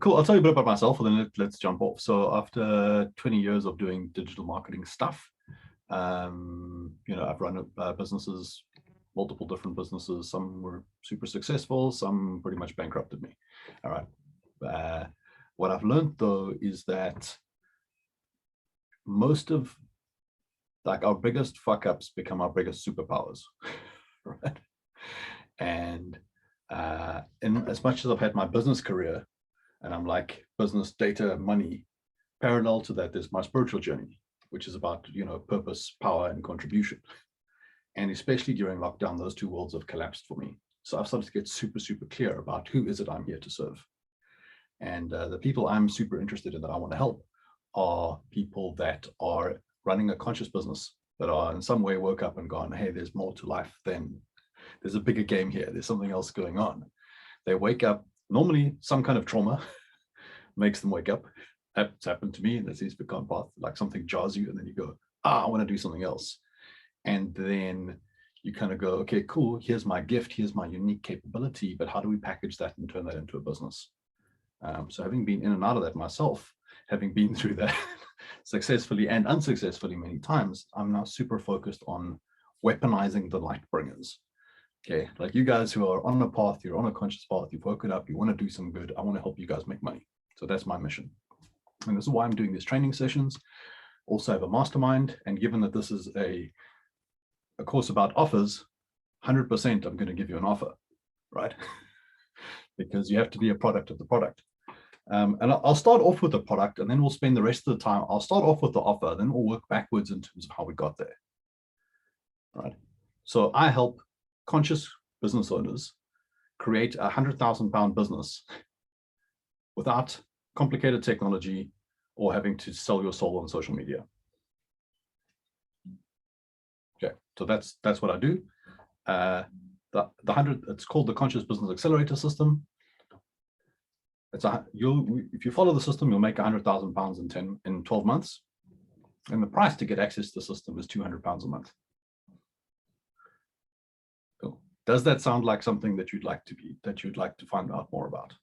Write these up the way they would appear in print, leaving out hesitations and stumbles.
Cool. I'll tell you a bit about myself, and then let's jump off. So after 20 years of doing digital marketing stuff, I've run businesses, multiple different businesses. Some were super successful, some pretty much bankrupted me. All right. What I've learned though is that most of our biggest fuck ups become our biggest superpowers, right? And in as much as I've had my business career, and I'm like business, data, money, parallel to that, there's my spiritual journey, which is about, purpose, power, and contribution. And especially during lockdown, those two worlds have collapsed for me. So I've started to get super, super clear about who is it I'm here to serve. And the people I'm super interested in that I want to help are people that are running a conscious business, that are in some way woke up and gone, hey, there's more to life than, there's a bigger game here. There's something else going on. They wake up, normally some kind of trauma makes them wake up. It's happened to me, and it's easy to become path, like something jars you, and then you go, I want to do something else. And then you kind of go, okay, cool, here's my gift, here's my unique capability, but how do we package that and turn that into a business? So having been in and out of that myself, having been through that successfully and unsuccessfully many times, I'm now super focused on weaponizing the light bringers. Okay, like you guys who are on a path, you're on a conscious path, you've woken up, you want to do some good, I want to help you guys make money. So that's my mission. And this is why I'm doing these training sessions. Also have a mastermind, and given that this is a course about offers, 100% I'm going to give you an offer, right? Because you have to be a product of the product. And I'll start off with the product, and then we'll spend the rest of the time, I'll start off with the offer, then we'll work backwards in terms of how we got there. All right. So I help conscious business owners create a £100,000 business without complicated technology or having to sell your soul on social media. Okay, so that's what I do. It's called the Conscious Business Accelerator system. If you follow the system, you'll make £100,000 in 12 months, and the price to get access to the system is £200 a month. Cool. Does that sound like something that you'd like to find out more about?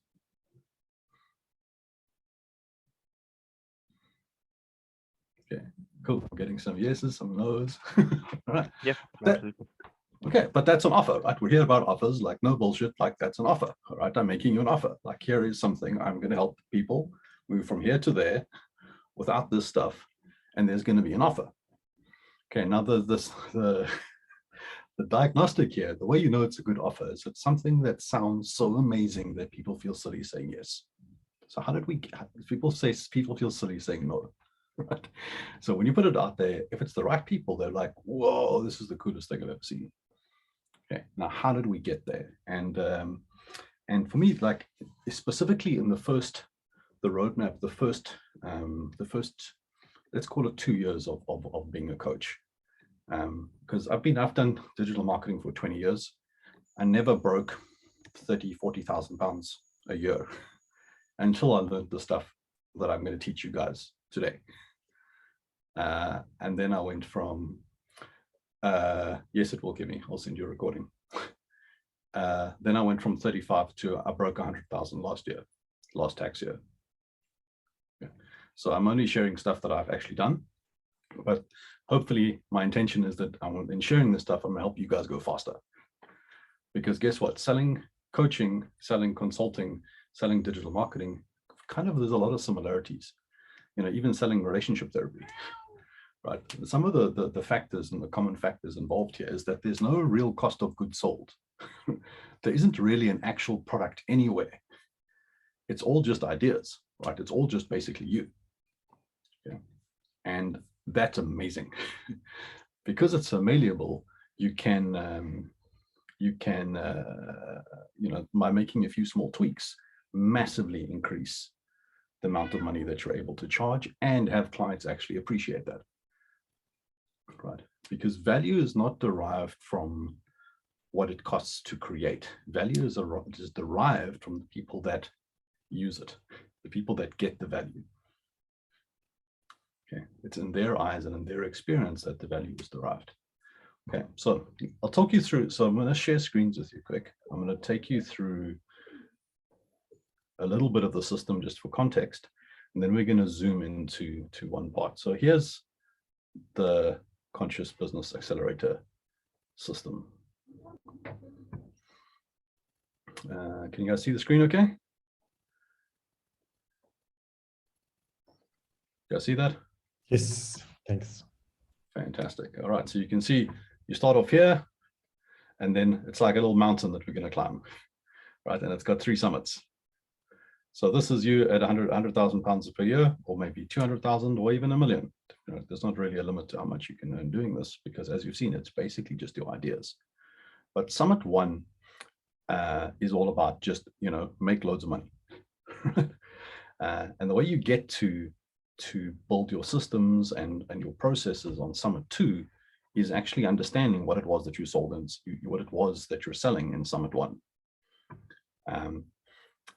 Okay, cool. I'm getting some yeses, some no's. All right. Yeah, absolutely. Okay, but that's an offer, right? We're here about offers, like no bullshit, like that's an offer, all right? I'm making you an offer. Like, here is something, I'm going to help people move from here to there without this stuff, and there's going to be an offer. Okay, now the diagnostic here, the way you know it's a good offer is it's something that sounds so amazing that people feel silly saying yes. So how did people feel silly saying no? Right? So when you put it out there, if it's the right people, they're like, whoa, this is the coolest thing I've ever seen. Okay, now how did we get there? And for me, like specifically in the roadmap, the first, let's call it 2 years of being a coach. Because I've done digital marketing for 20 years. I never broke 30, 40,000 pounds a year until I learned the stuff that I'm going to teach you guys today. And then I went from, yes, it will give me, I'll send you a recording. Then I went from 35 to I broke 100,000 last tax year. Yeah. So I'm only sharing stuff that I've actually done, but hopefully my intention is that in sharing this stuff, I'm gonna help you guys go faster. Because guess what? Selling coaching, selling consulting, selling digital marketing, there's a lot of similarities. Even selling relationship therapy. Right. Some of the factors and the common factors involved here is that there's no real cost of goods sold. There isn't really an actual product anywhere. It's all just ideas, right? It's all just basically you. Yeah. And that's amazing. Because it's so malleable, you can by making a few small tweaks, massively increase the amount of money that you're able to charge and have clients actually appreciate that. Right? Because value is not derived from what it costs to create. Value is derived from the people that use it, the people that get the value. Okay, it's in their eyes and in their experience that the value is derived. Okay, so I'll talk you through. So I'm going to share screens with you quick. I'm going to take you through a little bit of the system just for context, and then we're going to zoom into one part. So here's the Conscious Business Accelerator system. Can you guys see the screen okay? You guys see that? Yes, thanks. Fantastic. All right, so you can see you start off here, and then it's like a little mountain that we're going to climb, right? And it's got 3 summits. So this is you at 100,000 pounds per year, or maybe 200,000, or even $1 million. You know, there's not really a limit to how much you can earn doing this, because as you've seen, it's basically just your ideas. But Summit 1 is all about just, you know, make loads of money. And the way you get to build your systems and your processes on Summit 2 is actually understanding what it was that you sold and what it was that you're selling in Summit 1.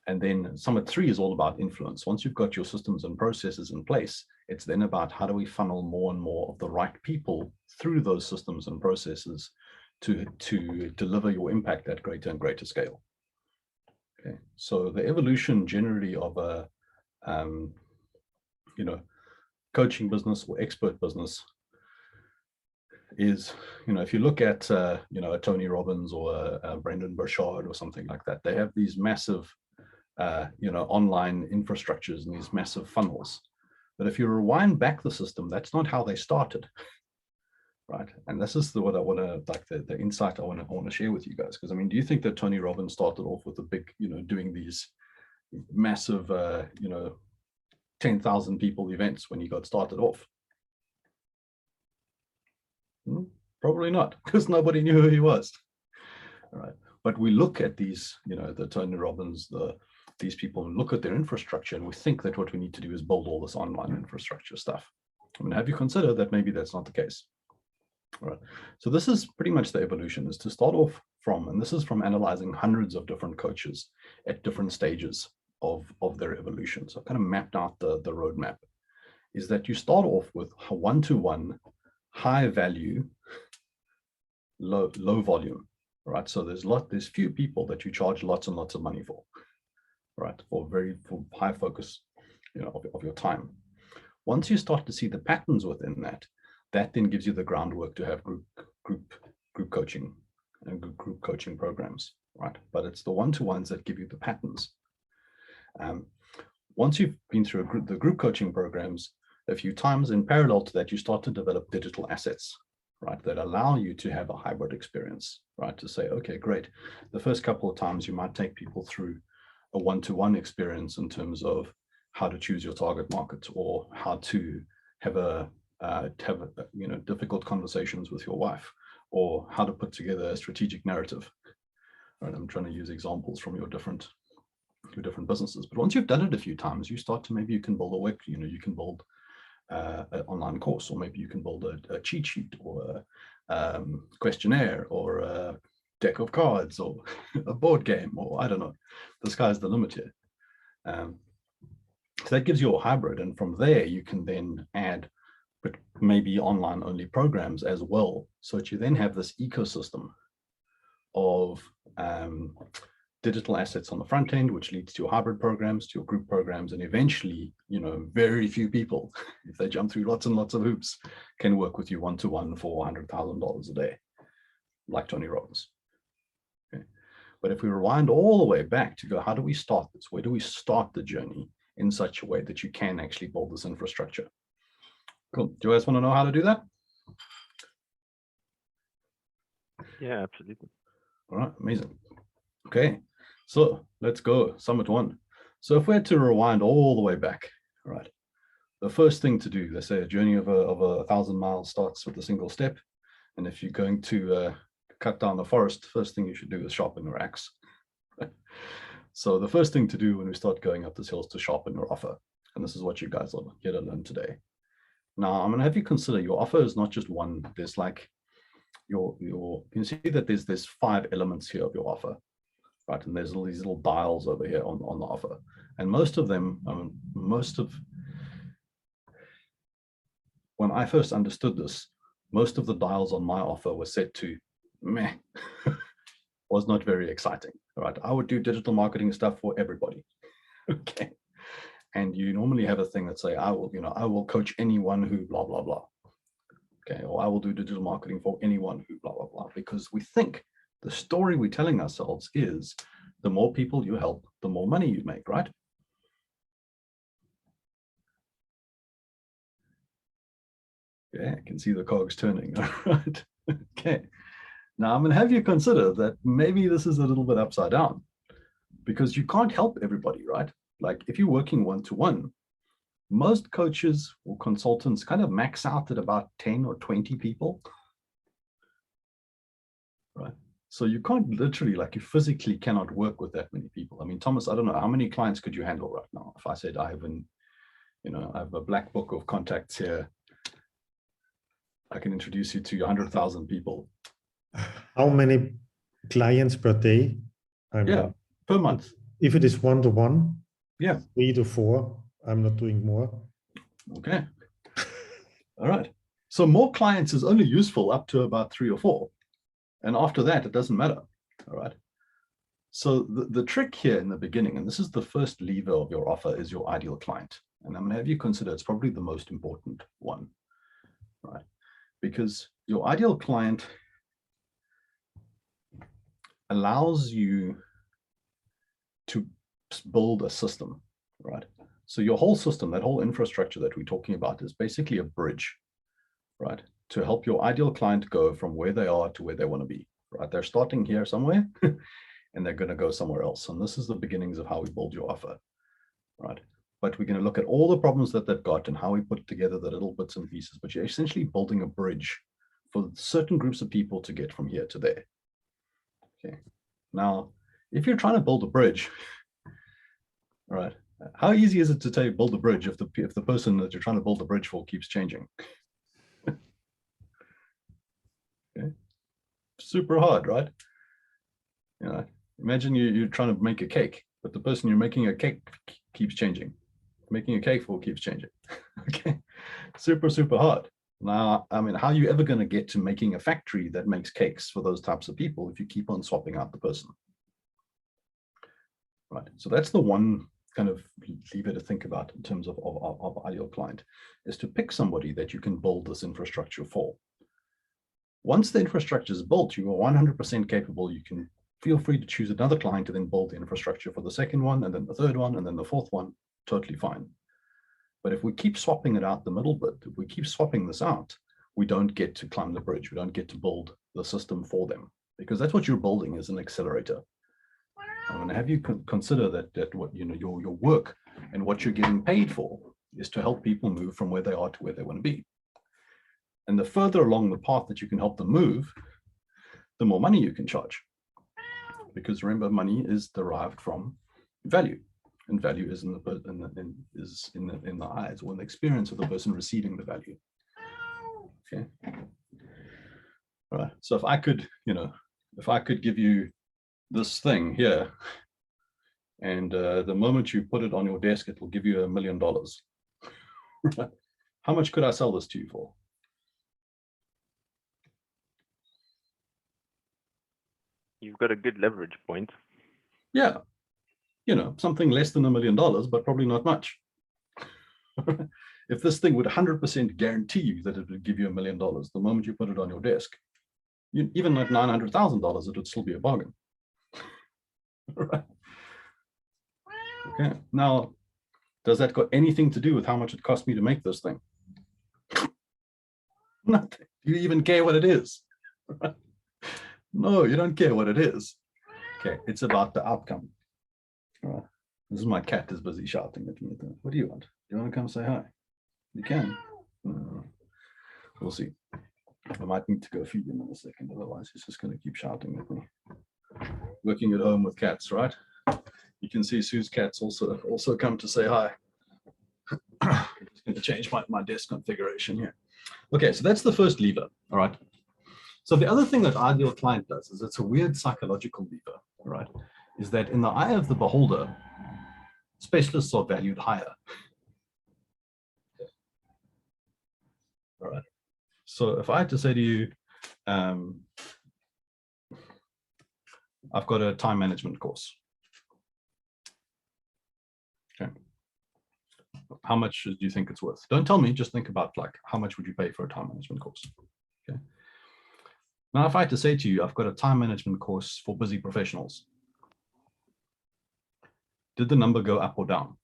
And then Summit 3 is all about influence. Once you've got your systems and processes in place, it's then about how do we funnel more and more of the right people through those systems and processes to deliver your impact at greater and greater scale. Okay, so the evolution generally of a you know, coaching business or expert business is, you know, if you look at you know, a Tony Robbins or a Brendan Burchard or something like that, they have these massive you know, online infrastructures and these massive funnels. But if you rewind back the system, that's not how they started, right? And this is what I want to, like, the insight I want to share with you guys. Because I mean, do you think that Tony Robbins started off with a big, you know, doing these massive you know, 10,000 people events when he got started off? Probably not, because nobody knew who he was. All right, but we look at these, you know, the Tony Robbins, these people, and look at their infrastructure, and we think that what we need to do is build all this online infrastructure stuff. I mean, have you considered that maybe that's not the case? All right, so this is pretty much the evolution, is to start off from, and this is from analyzing hundreds of different coaches at different stages of their evolution. So I kind of mapped out the roadmap, is that you start off with one-to-one, high value, low volume. Right, so there's few people that you charge lots and lots of money for, right, for high focus, you know, of your time. Once you start to see the patterns within that then gives you the groundwork to have group coaching and group coaching programs, right? But it's the one-to-ones that give you the patterns. Once you've been through the group coaching programs a few times, in parallel to that, you start to develop digital assets, right, that allow you to have a hybrid experience, right? To say, okay, great. The first couple of times you might take people through a one-to-one experience in terms of how to choose your target market, or how to have you know, difficult conversations with your wife, or how to put together a strategic narrative. Right, I'm trying to use examples from your different businesses. But once you've done it a few times, you start to, maybe you can build a web, you know, you can build an online course, or maybe you can build a cheat sheet, or a questionnaire, or a deck of cards, or a board game, or I don't know. The sky's the limit here. So that gives you a hybrid, and from there you can then add, but maybe online only programs as well, so that you then have this ecosystem of digital assets on the front end, which leads to your hybrid programs, to your group programs, and eventually, you know, very few people, if they jump through lots and lots of hoops, can work with you one-to-one for $100,000 a day, like Tony Robbins. Okay. But if we rewind all the way back to go, how do we start this? Where do we start the journey in such a way that you can actually build this infrastructure? Cool. Do you guys want to know how to do that? Yeah, absolutely. All right, amazing. Okay, so let's go, Summit 1. So if we had to rewind all the way back, right, the first thing to do, let's say a journey of 1,000 miles starts with a single step. And if you're going to cut down the forest, the first thing you should do is sharpen your axe. So the first thing to do when we start going up this hill is to sharpen your offer. And this is what you guys are here to learn today. Now, I'm going to have you consider your offer is not just one. There's like you can see that there's 5 elements here of your offer, right? And there's all these little dials over here on the offer. And most of them, when I first understood this, most of the dials on my offer were set to meh, was not very exciting, right? I would do digital marketing stuff for everybody, Okay. And you normally have a thing that say, I will coach anyone who blah, blah, blah. Okay. Or I will do digital marketing for anyone who blah, blah, blah. Because we think the story we're telling ourselves is the more people you help, the more money you make, right? Yeah, I can see the cogs turning. Right. Okay. Now I'm going to have you consider that maybe this is a little bit upside down, because you can't help everybody, right? Like if you're working one-to-one, most coaches or consultants kind of max out at about 10 or 20 people, right? So you can't literally, like you physically cannot work with that many people. I mean, Thomas, I don't know, how many clients could you handle right now? If I said I have I have a black book of contacts here, I can introduce you to 100,000 people. How many clients per day? Yeah, per month. If it is one-to-one, yeah, 3 to 4. I'm not doing more. Okay. All right. So more clients is only useful up to about 3 or 4. And after that, it doesn't matter. All right. So the trick here in the beginning, and this is the first lever of your offer, is your ideal client. And I'm going to have you consider it's probably the most important one, right? Because your ideal client allows you to build a system, right? So your whole system, that whole infrastructure that we're talking about, is basically a bridge, right? To help your ideal client go from where they are to where they want to be, right? They're starting here somewhere and they're going to go somewhere else. And this is the beginnings of how we build your offer, right? But we're going to look at all the problems that they've got and how we put together the little bits and pieces. But you're essentially building a bridge for certain groups of people to get from here to there. Okay. Now, if you're trying to build a bridge, right, how easy is it to build a bridge if the person that you're trying to build the bridge for keeps changing? Okay. Super hard, right? Imagine you're trying to make a cake, but the person you're making a cake keeps changing. Making a cake for keeps changing. Okay. Super, super hard. Now, I mean, how are you ever going to get to making a factory that makes cakes for those types of people if you keep on swapping out the person? Right. So that's the one kind of lever to think about in terms of ideal client, is to pick somebody that you can build this infrastructure for. Once the infrastructure is built, you are 100% capable. You can feel free to choose another client to then build the infrastructure for the second one, and then the third one, and then the fourth one. Totally fine. But if we keep swapping it out the middle bit, if we keep swapping this out, we don't get to climb the bridge. We don't get to build the system for them, because that's what you're building, is an accelerator. I'm going to have you consider that what your work and what you're getting paid for is to help people move from where they are to where they want to be. And the further along the path that you can help them move, the more money you can charge. Because remember, money is derived from value, and value is in the eyes or in the experience of the person receiving the value. Okay. All right. So if I could give you this thing here, and the moment you put it on your desk, it will give you $1 million. Right? How much could I sell this to you for? You've got a good leverage point. Yeah, something less than $1 million, but probably not much. If this thing would 100% guarantee you that it would give you $1 million, the moment you put it on your desk, even at $900,000, it would still be a bargain. Right? Okay. Now, does that got anything to do with how much it cost me to make this thing? Nothing. Do you even care what it is? No, you don't care what it is. Okay, it's about the outcome. All right. This is my cat is busy shouting at me. What do you want? Do you want to come say hi? You can. We'll see. I might need to go feed him in a second, otherwise he's just going to keep shouting at me. Working at home with cats, right? You can see Sue's cats also come to say hi. I'm just going to change my desk configuration here. Okay, so that's the first lever. All right. So the other thing that ideal client does is it's a weird psychological lever, right? Is that in the eye of the beholder, specialists are valued higher. All right. So if I had to say to you, I've got a time management course. how much do you think it's worth? Don't tell me, just think about like, how much would you pay for a time management course? Okay. Now, if I had to say to you, I've got a time management course for busy professionals, did the number go up or down?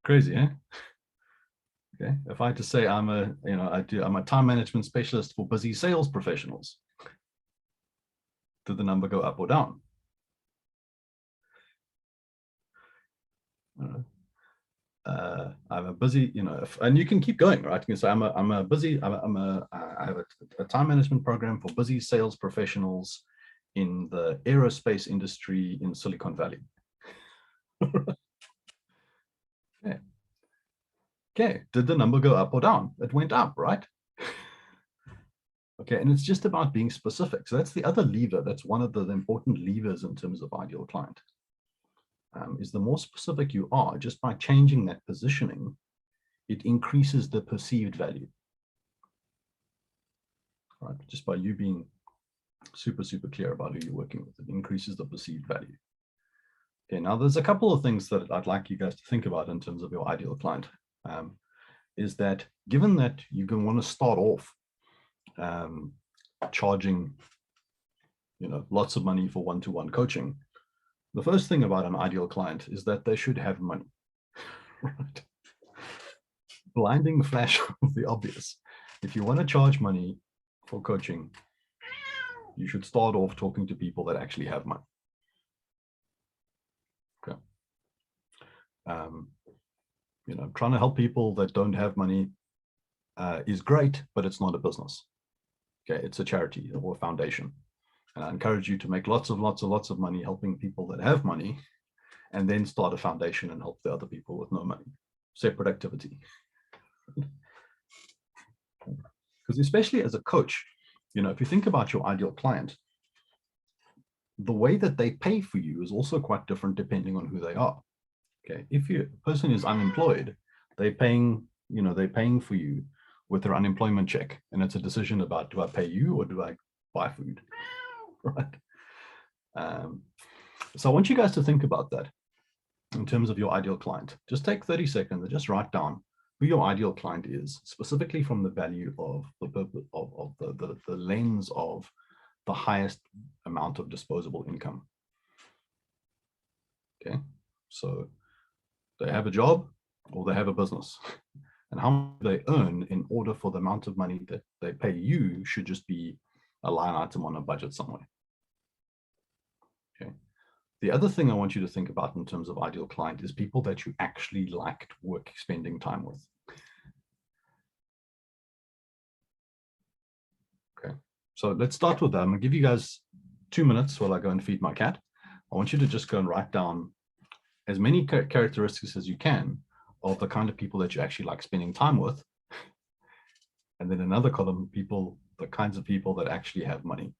Crazy, eh? Okay. If I had to say I'm a time management specialist for busy sales professionals, did the number go up or down? I'm a busy, and you can keep going, right? You can say I have a time management program for busy sales professionals in the aerospace industry in Silicon Valley. Okay. Okay, did the number go up or down? It went up, right? Okay, and it's just about being specific. So that's the other lever. That's one of the important levers in terms of ideal client. Is the more specific you are, just by changing that positioning, it increases the perceived value. Right? Just by you being super, super clear about who you're working with, it increases the perceived value. Okay, now there's a couple of things that I'd like you guys to think about in terms of your ideal client. Is that given that you're going to want to start off charging, lots of money for one-to-one coaching, the first thing about an ideal client is that they should have money. Right? Blinding flash of the obvious. If you want to charge money for coaching, you should start off talking to people that actually have money. Okay. Trying to help people that don't have money is great, but it's not a business. Okay, it's a charity or a foundation. And I encourage you to make lots of money helping people that have money, and then start a foundation and help the other people with no money. Separate activity. Because especially as a coach, if you think about your ideal client, the way that they pay for you is also quite different depending on who they are. Okay, if a person is unemployed, they're paying for you with their unemployment check, and it's a decision about, do I pay you or do I buy food? Right. So I want you guys to think about that in terms of your ideal client. Just take 30 seconds and just write down who your ideal client is, specifically from the value of the purpose of the lens of the highest amount of disposable income. Okay, so they have a job or they have a business, and how much they earn in order for the amount of money that they pay you should just be a line item on a budget somewhere. Okay. The other thing I want you to think about in terms of ideal client is people that you actually liked spending time with. Okay, so let's start with that. I'm gonna give you guys 2 minutes while I go and feed my cat. I want you to just go and write down as many characteristics as you can of the kind of people that you actually like spending time with. And then another column, the kinds of people that actually have money,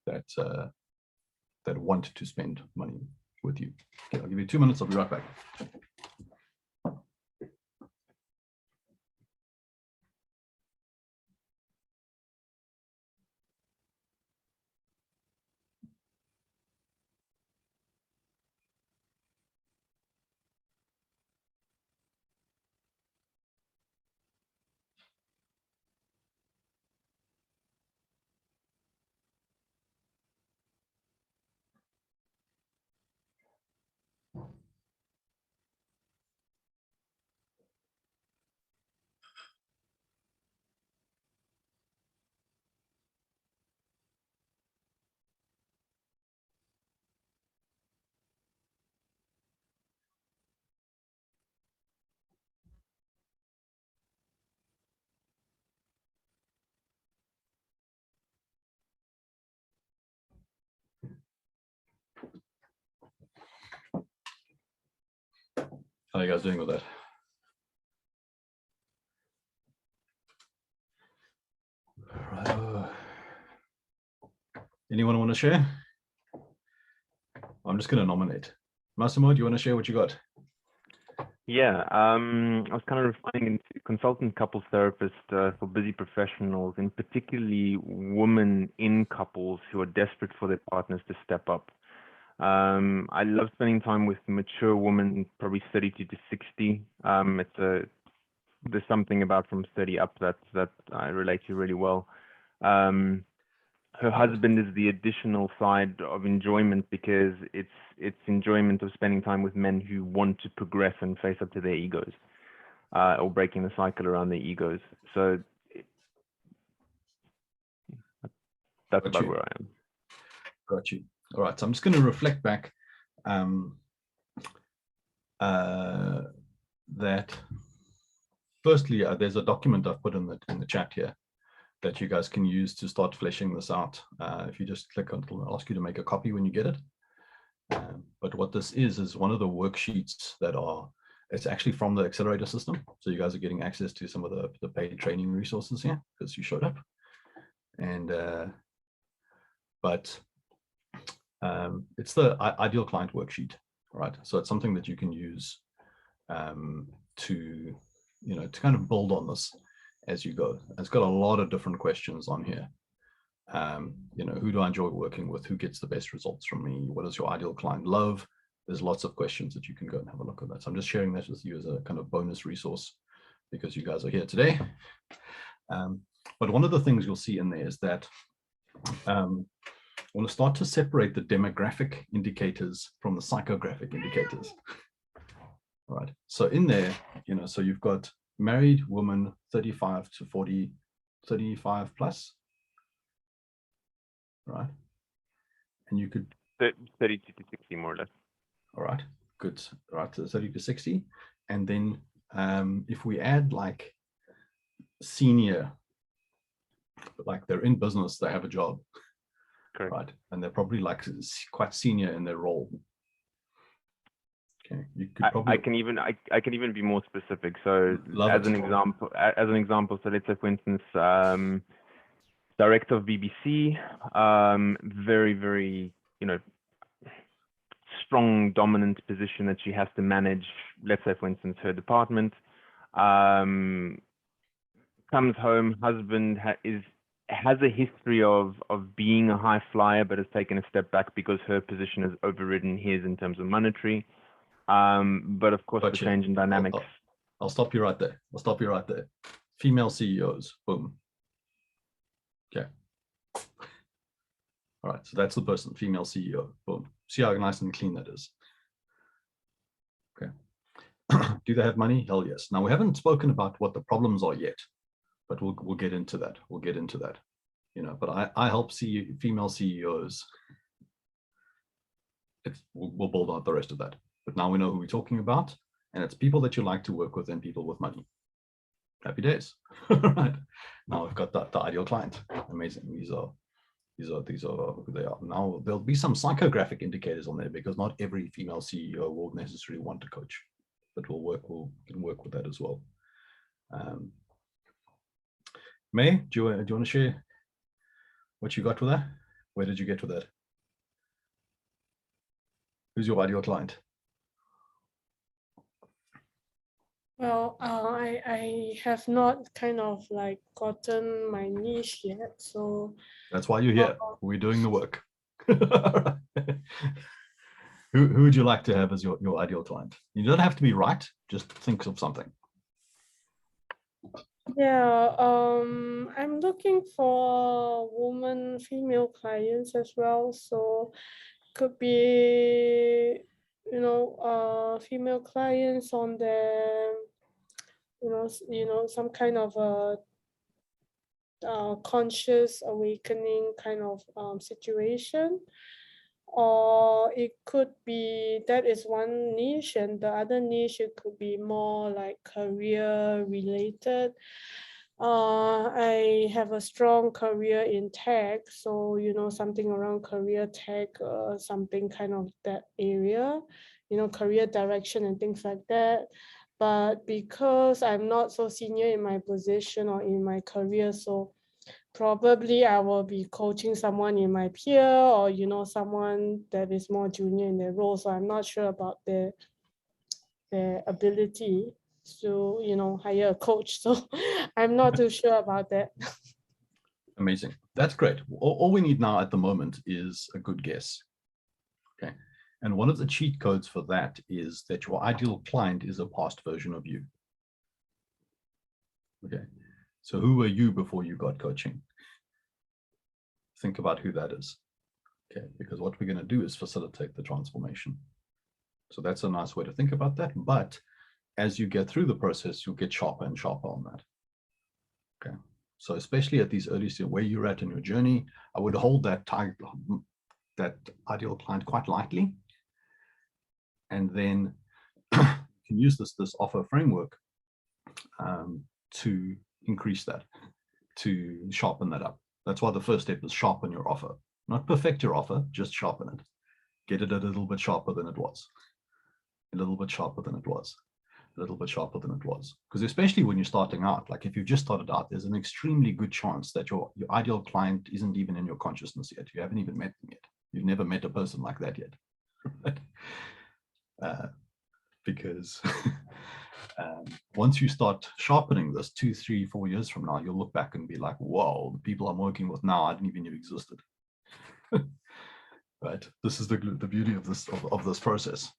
that want to spend money with you. Okay, I'll give you 2 minutes. I'll be right back. How are you guys doing with that? Right. Anyone want to share? I'm just going to nominate. Massimo, do you want to share what you got? Yeah, I was kind of refining into consultant couples therapist for busy professionals, and particularly women in couples who are desperate for their partners to step up. I love spending time with mature women, probably 32 to 60. There's something about from 30 up that I relate to really well. Her husband is the additional side of enjoyment, because it's enjoyment of spending time with men who want to progress and face up to their egos, or breaking the cycle around their egos. So that's Got about you. where I am. Got you. All right. So I'm just going to reflect back that firstly, there's a document I've put in the chat here that you guys can use to start fleshing this out. If you just click on it, it'll ask you to make a copy when you get it. But what this is one of the worksheets that it's actually from the Accelerator system. So you guys are getting access to some of the paid training resources here because you showed up. And it's the ideal client worksheet, right? So it's something that you can use to kind of build on this as you go. It's got a lot of different questions on here. Who do I enjoy working with? Who gets the best results from me? What does your ideal client love? There's lots of questions that you can go and have a look at that. So I'm just sharing that with you as a kind of bonus resource because you guys are here today. But one of the things you'll see in there is that I want to start to separate the demographic indicators from the psychographic indicators. All right. So in there, so you've got married woman, 35 to 40, 35 plus. Right. And you could 32 to 60, more or less. All right. Good. All right. So 30 to 60. And then if we add like senior, like they're in business, they have a job. Correct. Right. And they're probably like quite senior in their role. Okay. You could probably I can even be more specific. So as an example, so let's say for instance, director of BBC, very, very, strong dominant position that she has to manage, let's say for instance her department, comes home, husband has a history of being a high flyer but has taken a step back because her position has overridden his in terms of monetary, but of course the change in dynamics. I'll stop you right there. Female CEOs, boom. Okay. All right, so that's the person, female CEO, boom. See how nice and clean that is. Okay. Do they have money? Hell yes. Now we haven't spoken about what the problems are yet, but we'll get into that. But I help female CEOs. We'll build out the rest of that. But now we know who we're talking about, and it's people that you like to work with and people with money. Happy days. Right. Now we've got the ideal client. Amazing. These are who they are. Now there'll be some psychographic indicators on there because not every female CEO will necessarily want to coach, but we can work with that as well. May, do you want to share what you got with that? Where did you get with that? Who's your ideal client? Well, I have not kind of like gotten my niche yet, so that's why you're here. We're doing the work. Who would you like to have as your ideal client? You don't have to be right, just think of something. Yeah, I'm looking for woman, female clients as well. So could be, female clients on the, some kind of a conscious awakening kind of situation. Or it could be that is one niche, and the other niche it could be more like career related. I have a strong career in tech, so something around career tech, something kind of that area, career direction and things like that. But because I'm not so senior in my position or in my career, so probably I will be coaching someone in my peer or, someone that is more junior in their role. So I'm not sure about their ability to, hire a coach. So I'm not too sure about that. Amazing. That's great. All we need now at the moment is a good guess. Okay. And one of the cheat codes for that is that your ideal client is a past version of you. Okay. So who were you before you got coaching? Think about who that is. Okay. Because what we're going to do is facilitate the transformation. So that's a nice way to think about that. But as you get through the process, you'll get sharper and sharper on that. Okay. So especially at these early stages where you're at in your journey, I would hold that ideal client quite lightly. And then you can use this offer framework to increase that, to sharpen that up. That's why the first step is sharpen your offer. Not perfect your offer, just sharpen it. Get it a little bit sharper than it was. A little bit sharper than it was. A little bit sharper than it was. Because especially when you're starting out, like if you've just started out, there's an extremely good chance that your ideal client isn't even in your consciousness yet. You haven't even met them yet. You've never met a person like that yet. Because once you start sharpening this 2, 3, 4 years from now, you'll look back and be like, whoa, the people I'm working with now, I didn't even know existed. Right? This is the beauty of this process.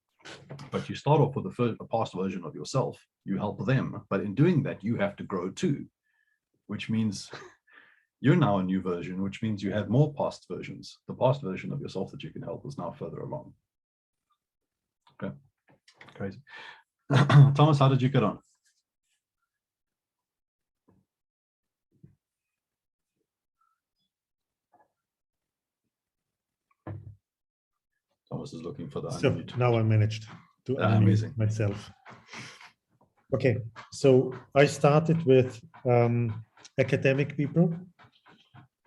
But you start off with a past version of yourself. You help them, but in doing that, you have to grow too, which means you're now a new version, which means you have more past versions. The past version of yourself that you can help is now further along. Okay, crazy. Thomas, how did you get on? Thomas is looking for the unmute. So now I managed to unmute myself. Okay, so I started with academic people.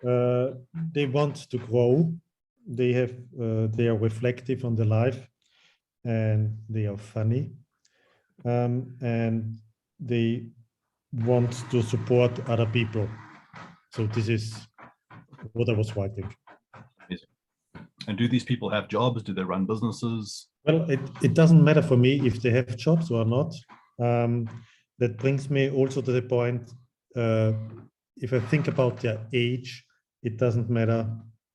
They want to grow. They are reflective on their life, and they are funny, and they want to support other people. So this is what I was writing. And do these people have jobs? Do they run businesses? Well, it doesn't matter for me if they have jobs or not. That brings me also to the point, if I think about their age, it doesn't matter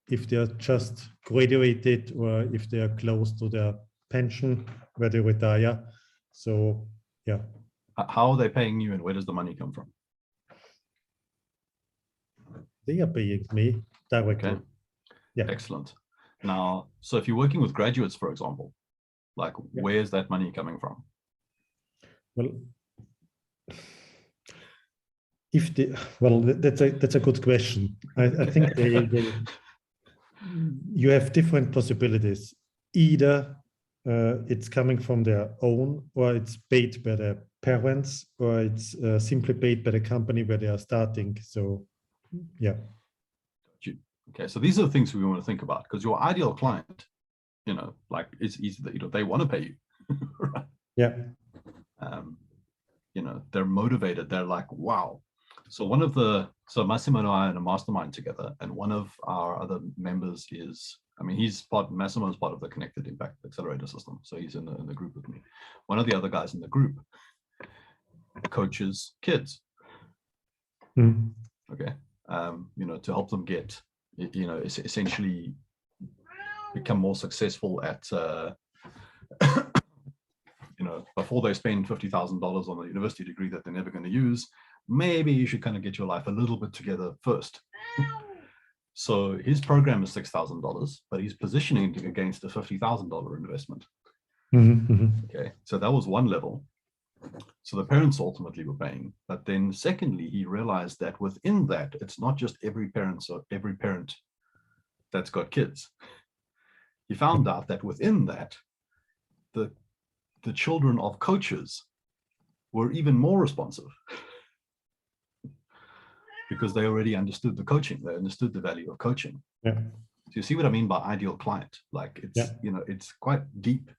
if they're just graduated or if they are close to their pension, where they retire. So, yeah. How are they paying you and where does the money come from? They are paying me directly. Okay. Yeah. Excellent. Now, so if you're working with graduates, for example, like where's that money coming from? Well, that's a good question. I think you have different possibilities. Either it's coming from their own, or it's paid by their parents, or it's simply paid by the company where they are starting. So, yeah. Okay, so these are the things we want to think about, because your ideal client, like it's easy that they want to pay you. Right? Yeah. They're motivated. They're like, wow. So Massimo and I are in a mastermind together, and one of our other members is, Massimo is part of the Connected Impact Accelerator system. So he's in the group with me. One of the other guys in the group coaches kids. Mm. Okay. To help them get, essentially become more successful at, before they spend $50,000 on a university degree that they're never going to use, maybe you should kind of get your life a little bit together first. So his program is $6,000, but he's positioning it against a $50,000 investment. Mm-hmm, mm-hmm. Okay, so that was one level. So the parents ultimately were paying, but then secondly, he realized that within that, it's not just every parent that's got kids. He found out that within that, the children of coaches were even more responsive because they already understood the coaching. They understood the value of coaching. Yeah. So you see what I mean by ideal client? Like it's, it's quite deep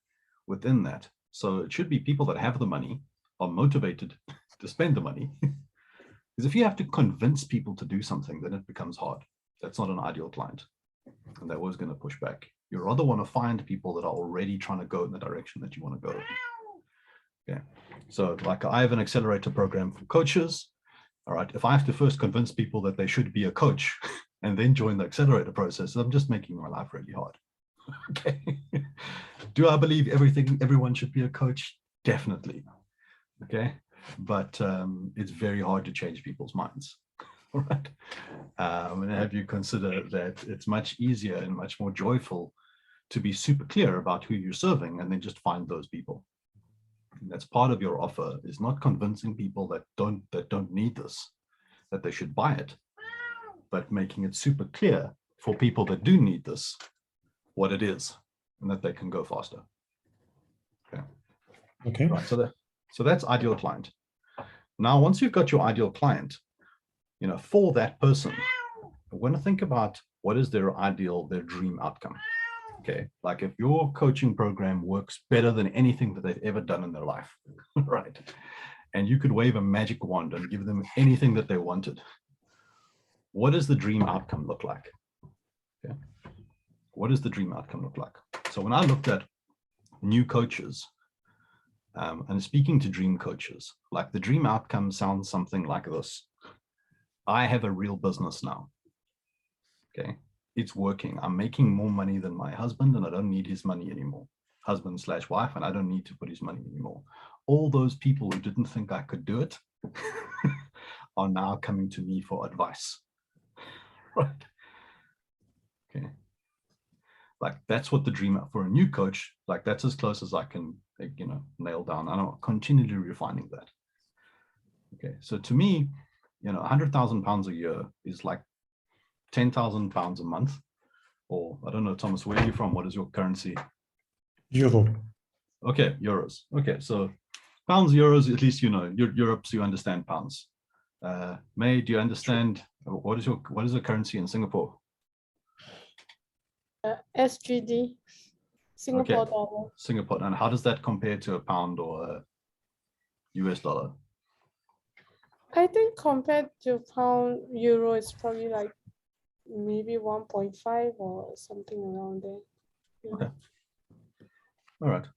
within that. So it should be people that have the money, are motivated to spend the money. Because if you have to convince people to do something, then it becomes hard. That's not an ideal client. And they're always going to push back. You rather want to find people that are already trying to go in the direction that you want to go. Okay. So like I have an accelerator program for coaches. All right. If I have to first convince people that they should be a coach and then join the accelerator process, I'm just making my life really hard. Okay. Do I believe everyone should be a coach? Definitely. Okay. But it's very hard to change people's minds. All right. And have you consider that it's much easier and much more joyful to be super clear about who you're serving and then just find those people. And that's part of your offer, is not convincing people that don't need this, that they should buy it, but making it super clear for people that do need this, what it is, and that they can go faster. Okay. Okay. Right. So that's ideal client. Now, once you've got your ideal client, for that person, we're going to think about what is their dream outcome. Okay. Like if your coaching program works better than anything that they've ever done in their life, right? And you could wave a magic wand and give them anything that they wanted. What does the dream outcome look like? Okay. What does the dream outcome look like? So when I looked at new coaches, and speaking to dream coaches, like the dream outcome sounds something like this. I have a real business now. Okay. It's working. I'm making more money than my husband, and I don't need his money anymore. Husband/wife, and I don't need to put his money anymore. All those people who didn't think I could do it are now coming to me for advice. Right. Okay. Like that's what the dream for a new coach, like that's as close as I can, nail down. And I'm continually refining that. Okay. So to me, 100,000 pounds a year is like 10,000 pounds a month. Or I don't know, Thomas, where are you from? What is your currency? Euro. Okay, euros. Okay, so pounds, euros, at least you're Europe, so you understand pounds. May, do you understand what is the currency in Singapore? SGD, Singapore dollar. Singapore, and how does that compare to a pound or a US dollar? I think compared to pound, euro is probably like maybe 1.5 or something around there. Yeah. Okay. All right.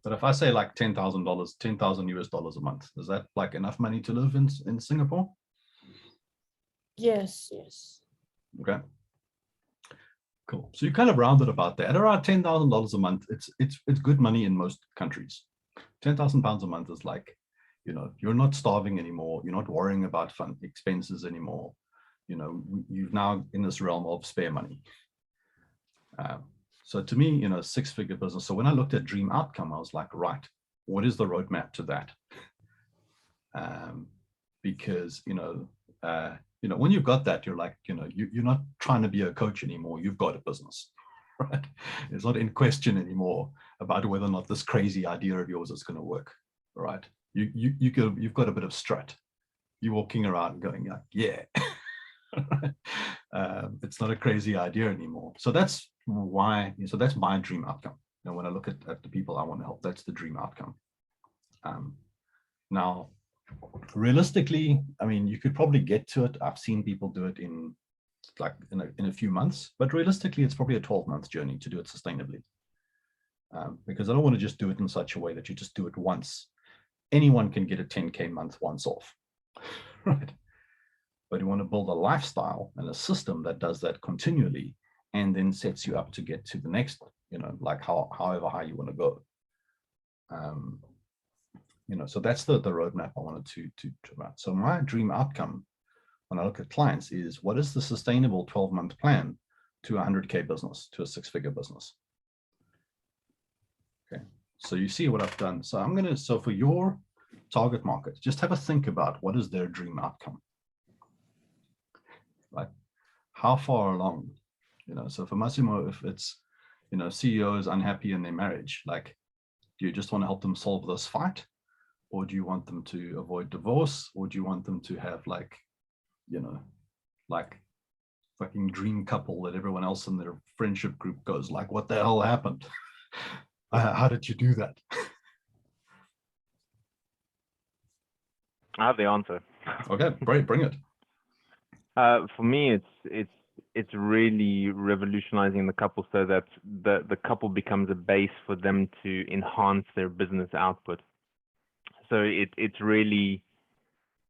But if I say like $10,000, 10,000 US dollars a month, is that like enough money to live in Singapore? Yes. Okay. Cool. So you kind of rounded about that. At around $10,000 a month, it's good money in most countries. 10,000 pounds a month is like, you're not starving anymore. You're not worrying about fun expenses anymore. You've now in this realm of spare money. So to me, six-figure business. So when I looked at dream outcome, I was like, right, what is the roadmap to that? Because, when you've got that, you're like, you're not trying to be a coach anymore. You've got a business, right? It's not in question anymore about whether or not this crazy idea of yours is going to work, right? You've got a bit of strut. You're walking around going like, yeah. It's not a crazy idea anymore. So that's why. So that's my dream outcome. When I look at the people I want to help, that's the dream outcome. Now, realistically, I mean, you could probably get to it. I've seen people do it in a few months, but realistically, it's probably a 12-month journey to do it sustainably. Because I don't want to just do it in such a way that you just do it once. Anyone can get a 10K month once off, right? But you want to build a lifestyle and a system that does that continually and then sets you up to get to the next, like however high you want to go. So that's the roadmap I wanted to about. So my dream outcome when I look at clients is, what is the sustainable 12-month plan to a 100K business, to a six-figure business? Okay, so you see what I've done. So for your target market, just have a think about what is their dream outcome. Like how far along, so for Massimo, if it's, CEO is unhappy in their marriage, like, do you just want to help them solve this fight? Or do you want them to avoid divorce? Or do you want them to have like fucking dream couple that everyone else in their friendship group goes like, what the hell happened? How did you do that? I have the answer. Okay, great, bring it. For me, it's really revolutionizing the couple so that the couple becomes a base for them to enhance their business output. So it's really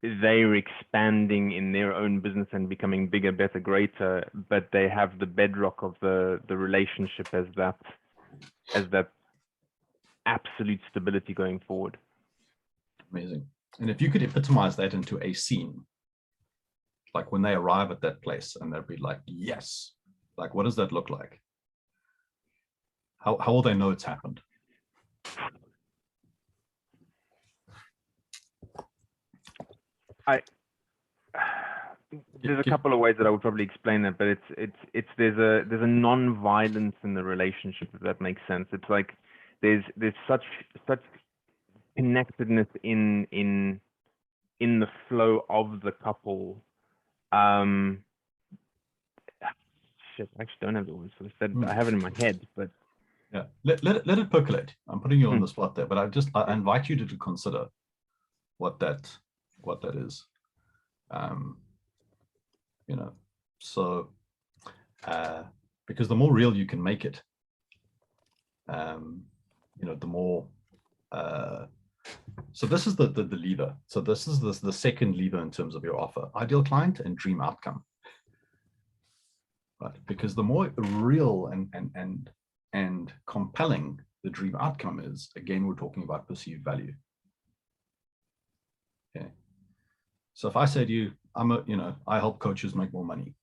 they're expanding in their own business and becoming bigger, better, greater, but they have the bedrock of the relationship as that absolute stability going forward. Amazing. And if you could epitomize that into a scene, like when they arrive at that place and they'll be like, yes, like, what does that look like? How will they know it's happened? There's a couple of ways that I would probably explain that, but there's a non-violence in the relationship, if that makes sense. It's like there's such connectedness in the flow of the couple. Shit, I actually don't have the words for this. I have it in my head, but yeah, let it percolate. I'm putting you on the spot there, but I invite you to consider what that is. You know, so because the more real you can make it, you know, the more. So this is the lever. So this is the second lever in terms of your offer: ideal client and dream outcome. Right, because the more real and compelling the dream outcome is, again, we're talking about perceived value. Okay. So if I say to you, I help coaches make more money.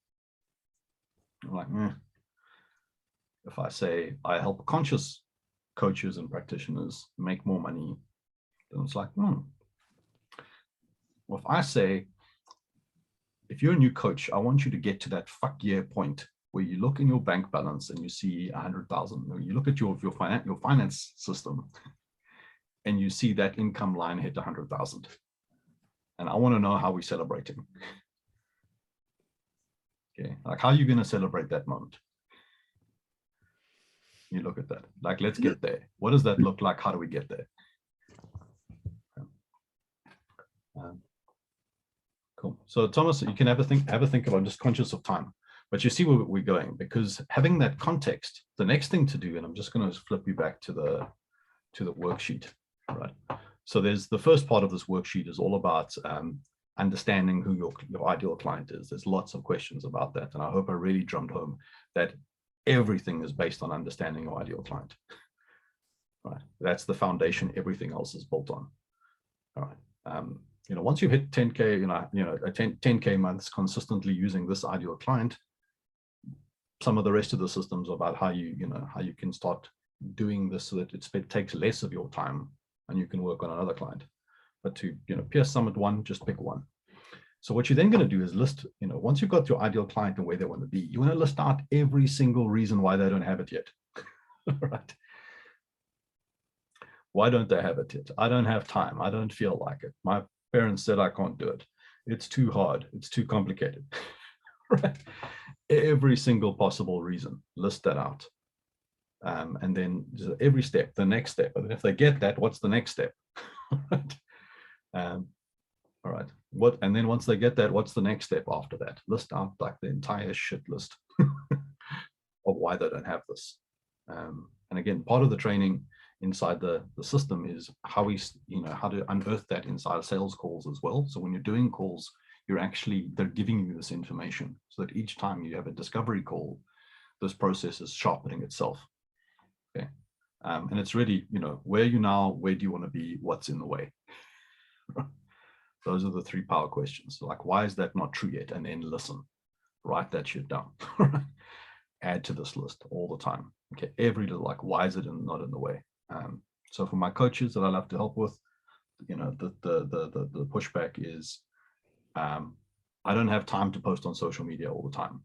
I'm like, If I say I help conscious coaches and practitioners make more money, then it's like, Well, if I say, if you're a new coach, I want you to get to that fuck yeah point where you look in your bank balance and you see 100,000, or you look at your finance system and you see that income line hit 100,000. And I want to know how we're celebrating. Okay, like, how are you going to celebrate that moment? You look at that, like, let's get there. What does that look like? How do we get there? Cool. So Thomas, you can have a think about, I'm just conscious of time, but you see where we're going, because having that context, the next thing to do, and I'm just going to flip you back to the worksheet, right? So there's the first part of this worksheet is all about understanding who your ideal client is. There's lots of questions about that, and I hope I really drummed home that everything is based on understanding your ideal client. Right, that's the foundation. Everything else is built on. All right. Once you hit 10K, 10K months consistently using this ideal client, some of the rest of the systems about how you can start doing this so that it takes less of your time and you can work on another client. But to pierce some at one, just pick one. So what you're then going to do is list, once you've got your ideal client and where they want to be, you want to list out every single reason why they don't have it yet. Right? Why don't they have it yet? I don't have time. I don't feel like it. My parents said I can't do it. It's too hard. It's too complicated. Right? Every single possible reason, list that out. And then every step, the next step. And if they get that, what's the next step? Right? All right. And then once they get that, what's the next step after that? List out like the entire shit list of why they don't have this. And again, part of the training inside the system is how to unearth that inside sales calls as well. So when you're doing calls, they're giving you this information so that each time you have a discovery call, this process is sharpening itself. Okay. And it's really, where are you now? Where do you want to be? What's in the way? Those are the 3 power questions. So like, why is that not true yet? And then listen, write that shit down. Add to this list all the time. Okay. Every little, like, why is it not in the way? So for my coaches that I love to help with, the pushback is, I don't have time to post on social media all the time.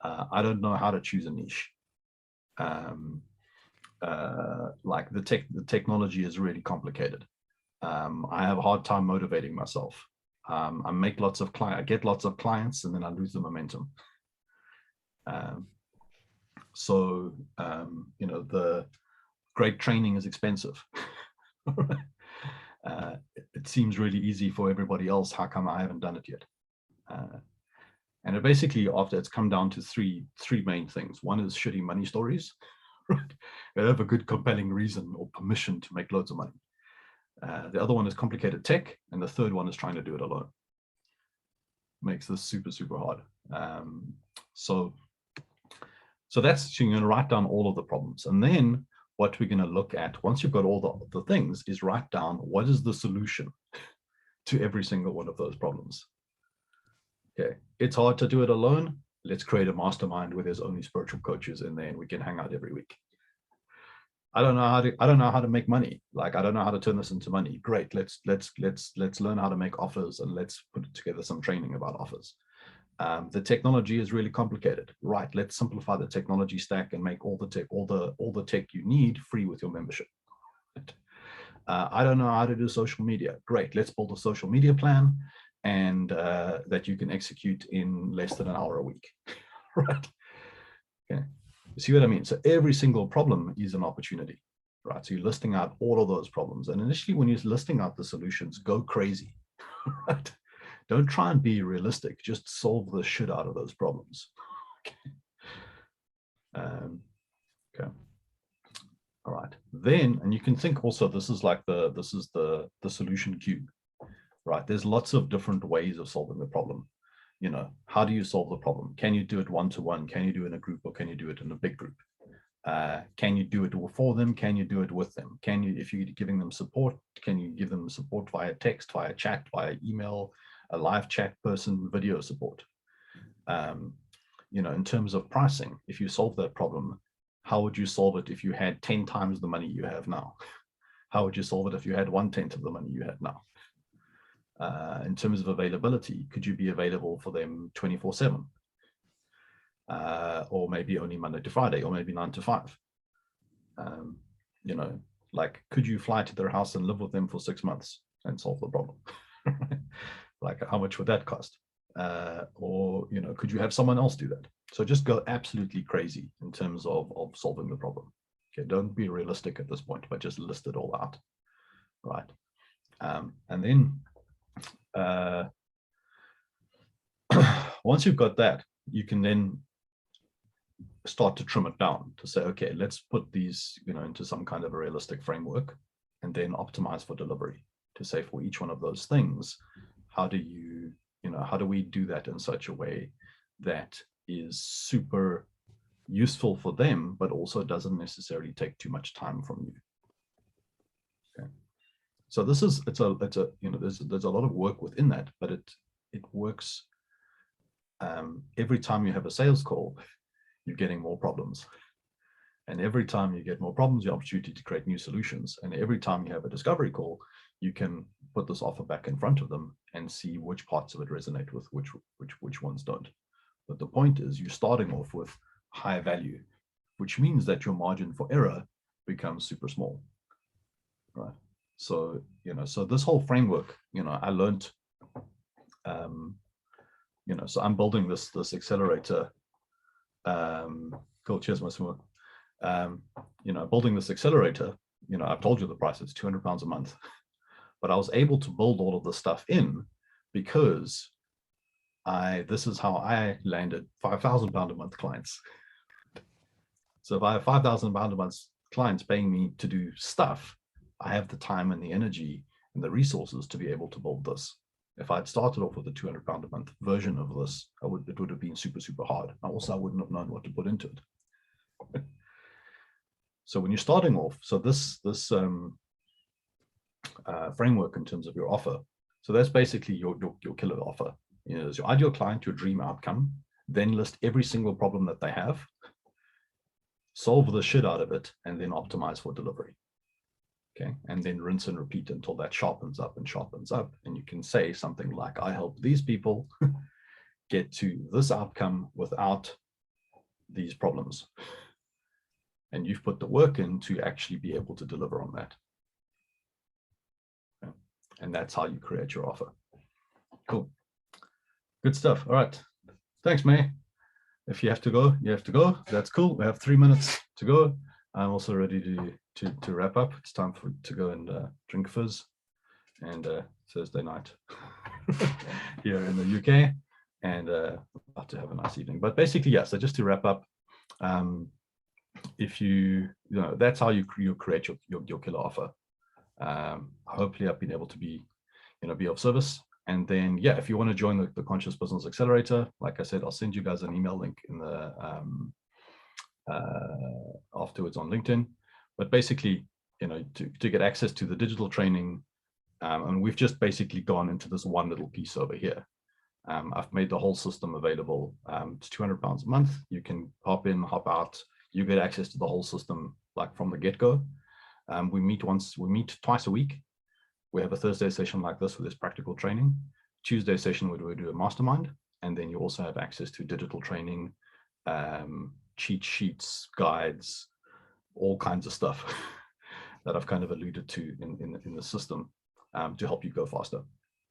I don't know how to choose a niche. Like the technology is really complicated. I have a hard time motivating myself. I get lots of clients, and then I lose the momentum. The great training is expensive. It seems really easy for everybody else. How come I haven't done it yet? And it basically, after it's come down to three main things. One is shitty money stories. Right? They have a good compelling reason or permission to make loads of money. The other one is complicated tech, and the third one is trying to do it alone. Makes this super, super hard. So that's, you're going to write down all of the problems. And then what we're going to look at, once you've got all the things, is write down what is the solution to every single one of those problems. Okay, it's hard to do it alone. Let's create a mastermind where there's only spiritual coaches in there and we can hang out every week. I don't know how to make money. Like, I don't know how to turn this into money. Great. Let's learn how to make offers, and let's put together some training about offers. The technology is really complicated. Right. Let's simplify the technology stack and make all the tech you need free with your membership. I don't know how to do social media. Great. Let's build a social media plan, and that you can execute in less than an hour a week. Right. Okay. You see what I mean? So every single problem is an opportunity, right? So you're listing out all of those problems. And initially, when you're listing out the solutions, go crazy, right? Don't try and be realistic. Just solve the shit out of those problems. Okay. Okay. All right. Then, and you can think also, this is the solution cube, right? There's lots of different ways of solving the problem. You know, how do you solve the problem? Can you do it one-to-one? Can you do it in a group, or can you do it in a big group? Can you do it for them? Can you do it with them? Can you, if you're giving them support, can you give them support via text, via chat, via email, a live chat person, video support? You know, in terms of pricing, if you solve that problem, how would you solve it if you had 10 times the money you have now? How would you solve it if you had 1/10 of the money you have now? In terms of availability, could you be available for them 24/7? Or maybe only Monday to Friday, or maybe 9 to 5? You know, like, could you fly to their house and live with them for 6 months and solve the problem? Like, how much would that cost? Or, you know, could you have someone else do that? So just go absolutely crazy in terms of solving the problem. Okay, don't be realistic at this point, but just list it all out, right? And then once you've got that, you can then start to trim it down to say, okay, let's put these, you know, into some kind of a realistic framework, and then optimize for delivery to say, for each one of those things, how do how do we do that in such a way that is super useful for them, but also doesn't necessarily take too much time from you. Okay. So this is, it's a, you know, there's a lot of work within that, but it works. Every time you have a sales call, you're getting more problems. And every time you get more problems, the opportunity to create new solutions. And every time you have a discovery call, you can put this offer back in front of them and see which parts of it resonate with which ones don't. But the point is, you're starting off with high value, which means that your margin for error becomes super small, right? So, you know, so this whole framework, you know, I learned, you know, so I'm building this accelerator. Cool, cheers, my swimmer. You know, building this accelerator, you know, I've told you the price, it's £200 a month, but I was able to build all of this stuff in because this is how I landed £5,000 a month clients. So if I have £5,000 a month clients paying me to do stuff, I have the time and the energy and the resources to be able to build this. If I'd started off with a £200 a month version of this, it would have been super, super hard. I wouldn't have known what to put into it. So when you're starting off, so this framework in terms of your offer, so that's basically your killer offer. You know, your ideal client, your dream outcome, then list every single problem that they have, solve the shit out of it, and then optimize for delivery. Okay, and then rinse and repeat until that sharpens up and sharpens up. And you can say something like, I help these people get to this outcome without these problems. And you've put the work in to actually be able to deliver on that. Okay. And that's how you create your offer. Cool. Good stuff. All right. Thanks, May. If you have to go, you have to go. That's cool. We have 3 minutes to go. I'm also ready to wrap up. It's time to go and drink fizz and Thursday night here in the UK, and about to have a nice evening. But basically, yeah, so just to wrap up, if you know, that's how you create your killer offer. Hopefully I've been able to be, be of service. And then, yeah, if you want to join the Conscious Business Accelerator, like I said, I'll send you guys an email link in the afterwards on LinkedIn. But basically, to get access to the digital training, and we've just basically gone into this one little piece over here. I've made the whole system available. It's £200 a month. You can hop in, hop out. You get access to the whole system, like from the get-go. We meet twice a week. We have a Thursday session like this with this practical training. Tuesday session where we do a mastermind. And then you also have access to digital training, cheat sheets, guides, all kinds of stuff that I've kind of alluded to in the system to help you go faster.